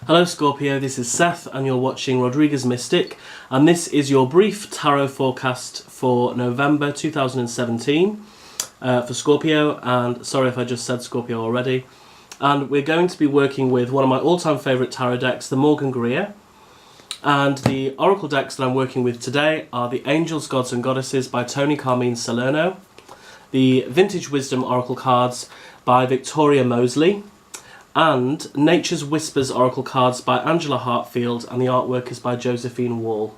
Hello Scorpio, this is Seth and you're watching Rodriguez Mystic, and this is your brief tarot forecast for November 2017 for Scorpio. And sorry if I just said Scorpio already. And we're going to be working with one of my all-time favourite tarot decks, the Morgan-GREER. And the oracle decks that I'm working with today are the Angels, Gods and Goddesses by Toni, Carmine, Salerno, the Vintage Wisdom Oracle cards by Victoria Moseley, and Nature's Whispers Oracle cards by Angela Hartfield, and the artwork is by Josephine Wall.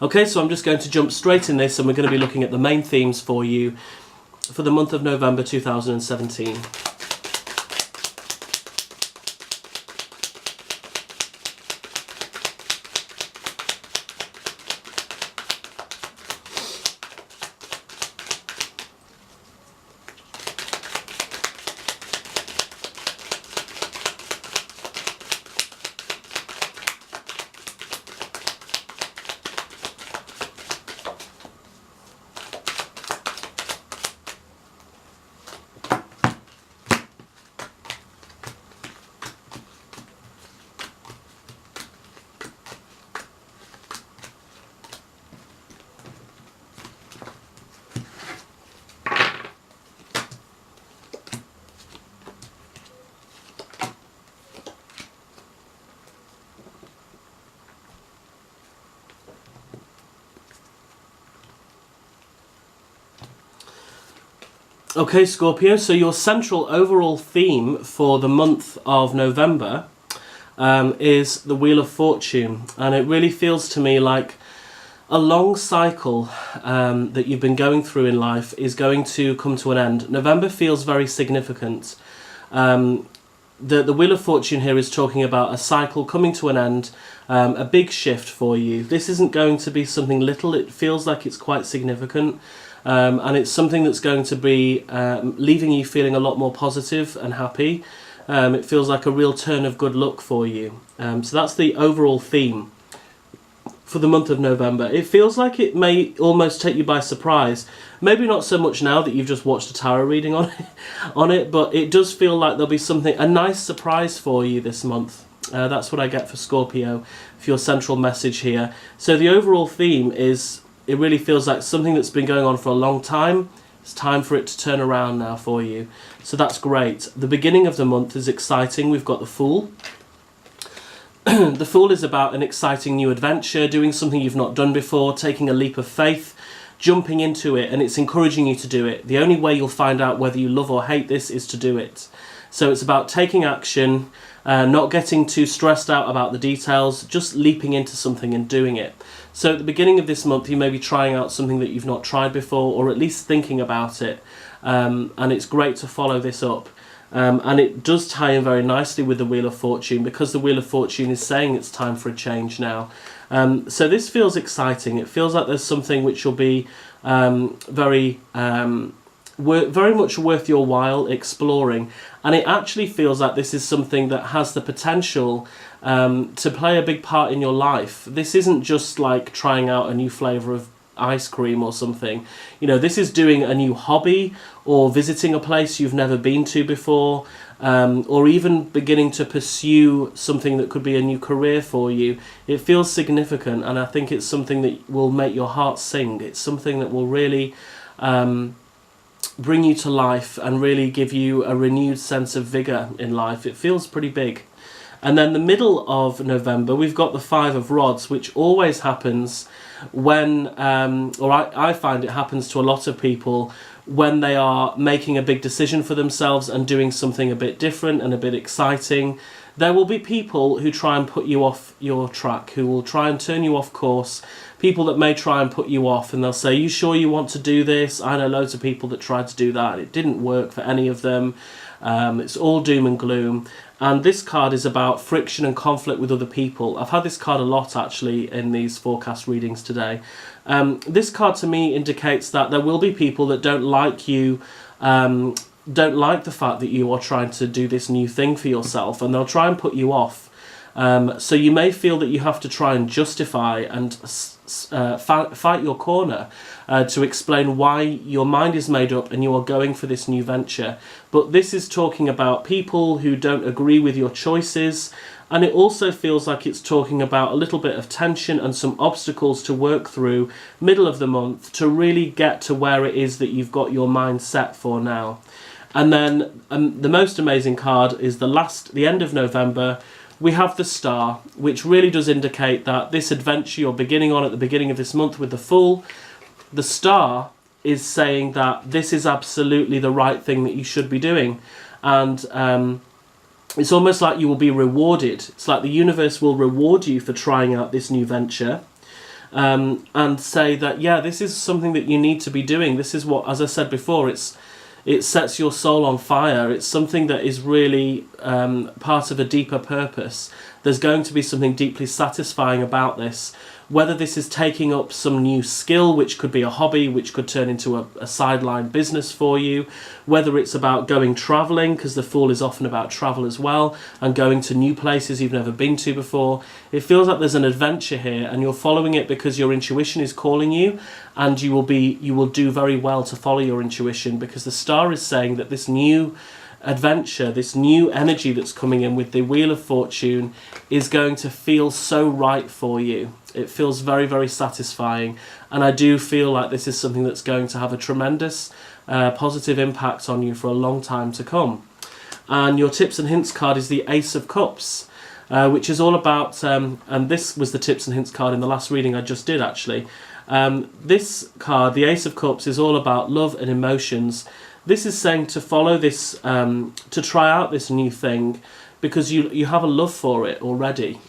Okay, so I'm just going to jump straight in this, and we're going to be looking at the main themes for you for the month of November 2017. Okay, Scorpio, so your central overall theme for the month of November is the Wheel of Fortune, and it really feels to me like a long cycle that you've been going through in life is going to come to an end. November feels very significant. The Wheel of Fortune here is talking about a cycle coming to an end, a big shift for you. This isn't going to be something little, it feels like it's quite significant. And it's something that's going to be leaving you feeling a lot more positive and happy. It feels like a real turn of good luck for you. So that's the overall theme for the month of November. It feels like it may almost take you by surprise. Maybe not so much now that you've just watched a tarot reading on it, but it does feel like there'll be a nice surprise for you this month. That's what I get for Scorpio, for your central message here. So the overall theme is, it really feels like something that's been going on for a long time. It's time for it to turn around now for you. So that's great. The beginning of the month is exciting. We've got the Fool. The Fool is about an exciting new adventure, doing something you've not done before, taking a leap of faith, jumping into it, and it's encouraging you to do it. The only way you'll find out whether you love or hate this is to do it. So it's about taking action, not getting too stressed out about the details, just leaping into something and doing it. So at the beginning of this month, you may be trying out something that you've not tried before, or at least thinking about it. And it's great to follow this up. And it does tie in very nicely with the Wheel of Fortune, because the Wheel of Fortune is saying it's time for a change now. So this feels exciting. It feels like there's something which will be very much worth your while exploring. And it actually feels like this is something that has the potential to play a big part in your life. This isn't just like trying out a new flavour of ice cream or something. You know, this is doing a new hobby, or visiting a place you've never been to before, or even beginning to pursue something that could be a new career for you. It feels significant, and I think it's something that will make your heart sing. It's something that will really bring you to life and really give you a renewed sense of vigour in life. It feels pretty big. And then the middle of November, we've got the Five of Rods, which always happens when, or I find it happens to a lot of people, when they are making a big decision for themselves and doing something a bit different and a bit exciting. There will be people who try and put you off your track, who will try and turn you off course, people that may try and put you off, and they'll say, "You sure you want to do this?" I know loads of people that tried to do that. It didn't work for any of them. It's all doom and gloom. And this card is about friction and conflict with other people. I've had this card a lot actually in these forecast readings today. This card to me indicates that there will be people that don't like you, don't like the fact that you are trying to do this new thing for yourself, and they'll try and put you off. So you may feel that you have to try and justify and fight your corner to explain why your mind is made up and you are going for this new venture. But this is talking about people who don't agree with your choices, And it also feels like it's talking about a little bit of tension and some obstacles to work through middle of the month to really get to where it is that you've got your mind set for now. And then the most amazing card is the end of November. We have the Star, which really does indicate that this adventure you're beginning on at the beginning of this month with the Fool, the Star is saying that this is absolutely the right thing that you should be doing. And it's almost like you will be rewarded. It's like the universe will reward you for trying out this new venture, and say that, yeah, this is something that you need to be doing. This is what, as I said before, it sets your soul on fire. It's something that is really part of a deeper purpose. There's going to be something deeply satisfying about this. Whether this is taking up some new skill, which could be a hobby, which could turn into a sideline business for you. Whether it's about going travelling, because the Fool is often about travel as well, and going to new places you've never been to before. It feels like there's an adventure here, and you're following it because your intuition is calling you, and you will do very well to follow your intuition, because the Star is saying that this new adventure, this new energy that's coming in with the Wheel of Fortune is going to feel so right for you. It feels very, very satisfying, and I do feel like this is something that's going to have a tremendous positive impact on you for a long time to come. And your tips and hints card is the Ace of Cups, which is all about, and this was the tips and hints card in the last reading I just did actually. This card, the Ace of Cups, is all about love and emotions. This is saying to follow this, to try out this new thing, because you have a love for it already.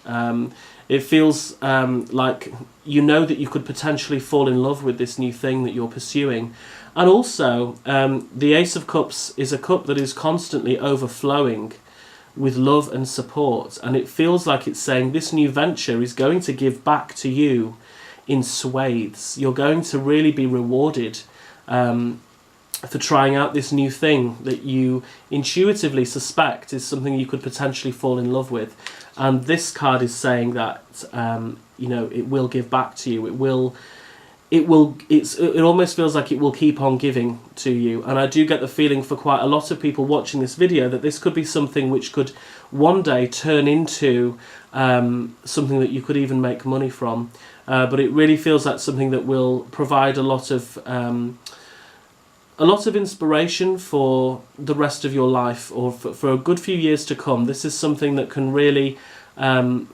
It feels like you know that you could potentially fall in love with this new thing that you're pursuing. And also, the Ace of Cups is a cup that is constantly overflowing with love and support. And it feels like it's saying this new venture is going to give back to you in swathes. You're going to really be rewarded for trying out this new thing that you intuitively suspect is something you could potentially fall in love with. And this card is saying that it will give back to you. It almost feels like it will keep on giving to you. And I do get the feeling for quite a lot of people watching this video that this could be something which could one day turn into something that you could even make money from. But it really feels like something that will provide a lot of inspiration for the rest of your life, or for a good few years to come. This is something that can really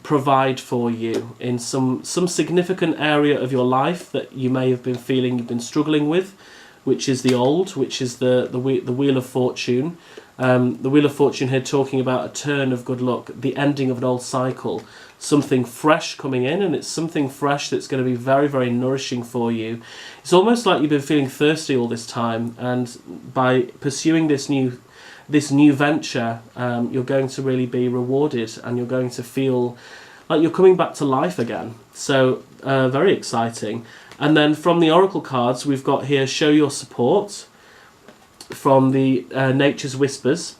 provide for you in some significant area of your life that you may have been feeling you've been struggling with, which is which is the Wheel of Fortune. The Wheel of Fortune here talking about a turn of good luck, the ending of an old cycle, something fresh coming in, and it's something fresh that's going to be very, very nourishing for you. It's almost like you've been feeling thirsty all this time, and by pursuing this new venture, you're going to really be rewarded, and you're going to feel like you're coming back to life again. So very exciting. And then from the Oracle cards, we've got here Show Your Support from the Nature's Whispers.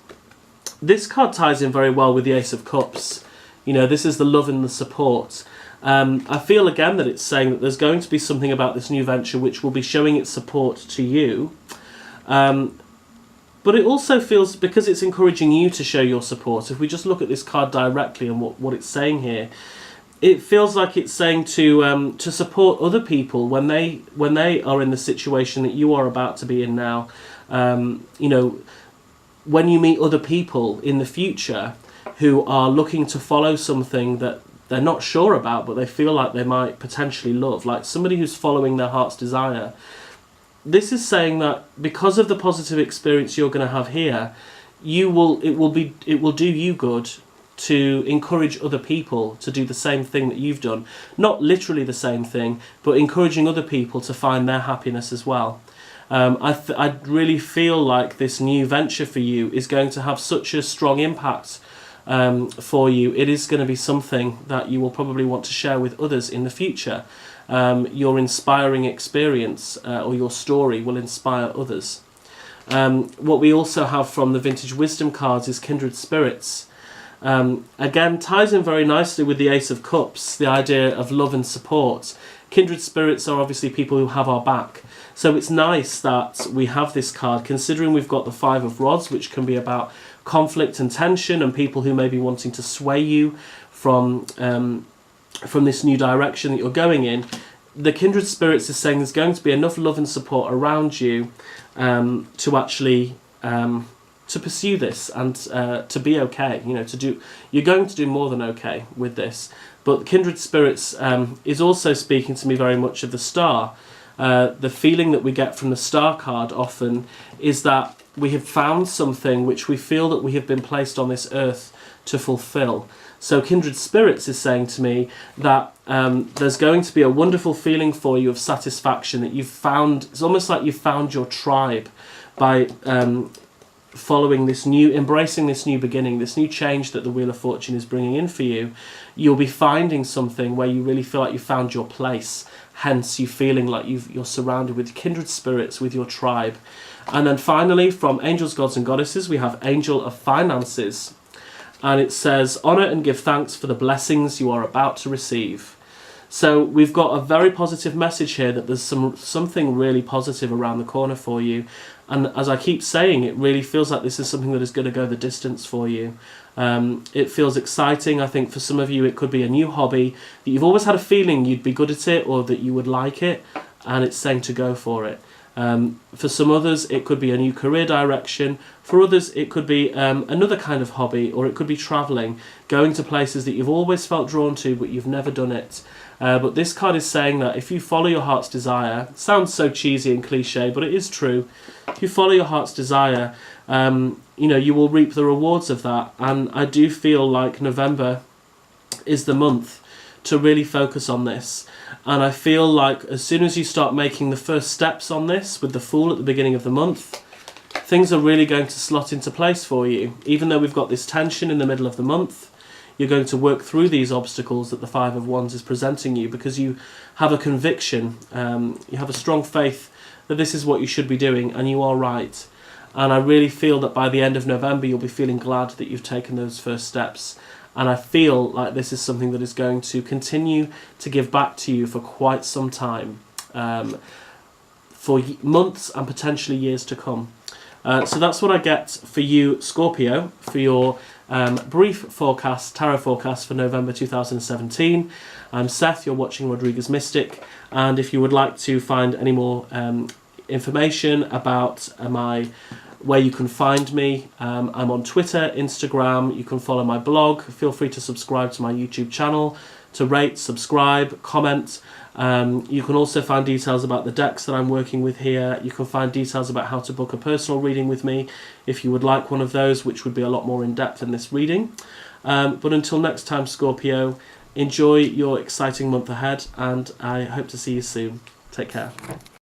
This card ties in very well with the Ace of Cups. You know, this is the love and the support. I feel again that it's saying that there's going to be something about this new venture which will be showing its support to you. But it also feels, because it's encouraging you to show your support, if we just look at this card directly and what it's saying here, it feels like it's saying to support other people when they are in the situation that you are about to be in now. When you meet other people in the future who are looking to follow something that they're not sure about, but they feel like they might potentially love, like somebody who's following their heart's desire. This is saying that because of the positive experience you're going to have here, it will do you good to encourage other people to do the same thing that you've done. Not literally the same thing, but encouraging other people to find their happiness as well. I really feel like this new venture for you is going to have such a strong impact for you. It is going to be something that you will probably want to share with others in the future. Your inspiring experience or your story will inspire others. What we also have from the Vintage Wisdom cards is Kindred Spirits. Again, ties in very nicely with the Ace of Cups, the idea of love and support. Kindred Spirits are obviously people who have our back. So it's nice that we have this card, considering we've got the Five of Rods, which can be about conflict and tension and people who may be wanting to sway you from this new direction that you're going in, the kindred spirits is saying there's going to be enough love and support around you to actually to pursue this and to be okay. You know, you're going to do more than okay with this. But kindred spirits is also speaking to me very much of the star. The feeling that we get from the star card often is that we have found something which we feel that we have been placed on this earth to fulfill. So kindred spirits is saying to me that there's going to be a wonderful feeling for you of satisfaction that you've found. It's almost like you've found your tribe by following this embracing this new beginning, this new change that the Wheel of Fortune is bringing in for you. You'll be finding something where you really feel like you found your place. Hence, you feeling like you're surrounded with kindred spirits, with your tribe. And then finally, from Angels, Gods and Goddesses, we have Angel of Finances. And it says, honour and give thanks for the blessings you are about to receive. So we've got a very positive message here that there's something really positive around the corner for you. And as I keep saying, it really feels like this is something that is going to go the distance for you. It feels exciting. I think for some of you it could be a new hobby that you've always had a feeling you'd be good at it or that you would like it, and it's saying to go for it. For some others it could be a new career direction. For others it could be another kind of hobby, or it could be travelling, going to places that you've always felt drawn to but you've never done it. But this card is saying that if you follow your heart's desire, it sounds so cheesy and cliche, but it is true. If you follow your heart's desire, you will reap the rewards of that. And I do feel like November is the month to really focus on this. And I feel like as soon as you start making the first steps on this with the Fool at the beginning of the month, things are really going to slot into place for you. Even though we've got this tension in the middle of the month, you're going to work through these obstacles that the Five of Wands is presenting you because you have a conviction, you have a strong faith that this is what you should be doing and you are right. And I really feel that by the end of November you'll be feeling glad that you've taken those first steps. And I feel like this is something that is going to continue to give back to you for quite some time, for months and potentially years to come. So that's what I get for you, Scorpio, for your brief forecast, tarot forecast for November 2017. I'm Seth, you're watching Rodriguez Mystic, and if you would like to find any more information about where you can find me, I'm on Twitter, Instagram, you can follow my blog, feel free to subscribe to my YouTube channel, to rate, subscribe, comment. You can also find details about the decks that I'm working with here. You can find details about how to book a personal reading with me if you would like one of those, which would be a lot more in depth in this reading. But until next time, Scorpio, enjoy your exciting month ahead, and I hope to see you soon. Take care.